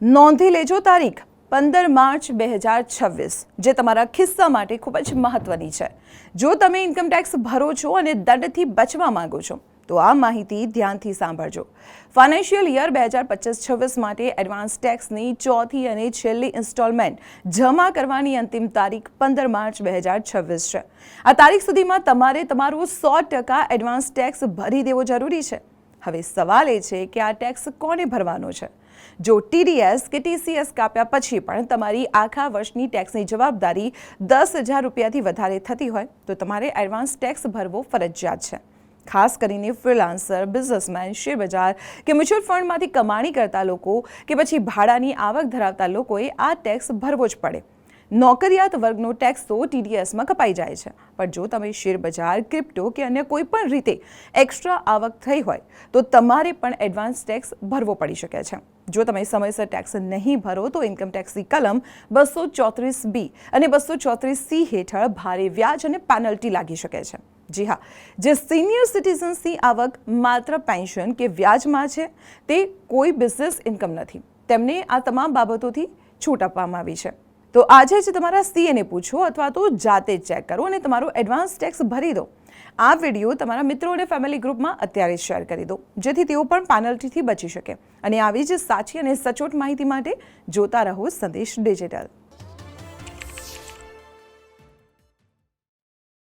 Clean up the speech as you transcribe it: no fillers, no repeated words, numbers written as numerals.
નોંધી લેજો તારીખ 15 માર્ચ 2026, જે તમારા ખિસ્સા માટે ખૂબ જ મહત્વની છે. જો તમે ઇન્કમ ટેક્સ ભરો છો અને દંડથી બચવા માંગો છો તો આ માહિતી ધ્યાનથી સાંભળજો. ફાઇનાન્શિયલ યર 2025-26 માટે એડવાન્સ ટેક્સની ચોથી અને છેલ્લી ઇન્સ્ટોલમેન્ટ જમા કરવાની અંતિમ તારીખ 15 માર્ચ 2026 છે. આ તારીખ સુધીમાં તમારે તમારો 100% એડવાન્સ ટેક્સ ભરી દેવો જરૂરી છે. હવે સવાલ એ છે કે આ ટેક્સ કોને ભરવાનો છે? જો TDS કે TCS કાપ્યા પછી પણ તમારી આખા વર્ષની ટેક્સની જવાબદારી 10,000 રૂપિયાથી વધારે થતી હોય તો તમારે એડવાન્સ ટેક્સ ભરવો ફરજિયાત છે. ખાસ કરીને ફ્રીલાન્સર, બિઝનેસમેન, શેરબજાર કે મ્યુચ્યુઅલ ફંડમાંથી કમાણી કરતા લોકો કે પછી ભાડાની આવક ધરાવતા લોકોએ આ ટેક્સ ભરવો જ પડે. નોકરિયાત વર્ગનો ટેક્સ તો TDSમાં કપાઈ જાય છે, પણ જો તમે શેરબજાર, ક્રિપ્ટો કે અન્ય કોઈ પણ રીતે એક્સ્ટ્રા આવક થઈ હોય તો તમારે પણ એડવાન્સ ટેક્સ ભરવો પડી શકે છે. જો તમે સમયસર ટેક્સ નહીં ભરો તો ઇન્કમ ટેક્સની કલમ 234B અને 234C હેઠળ ભારે વ્યાજ અને પેનલ્ટી લાગી શકે છે. જી હા, જે સિનિયર સિટીઝન્સની આવક માત્ર પેન્શન કે વ્યાજમાં છે તે કોઈ બિઝનેસ ઇન્કમ નથી, તેમને આ તમામ બાબતોથી છૂટ આપવામાં આવી છે. તો આજે જ તમારા CAને પૂછો અથવા તો જાતે ચેક કરો અને તમારો એડવાન્સ ટેક્સ ભરી દો. આ વિડીયો તમારા મિત્રો અને ફેમિલી ગ્રુપમાં અત્યારે શેર કરી દો, જેથી તેઓ પણ પેનલ્ટીથી બચી શકે. અને આવી જ સાચી અને સચોટ માહિતી માટે જોતા રહો સંદેશ ડિજિટલ.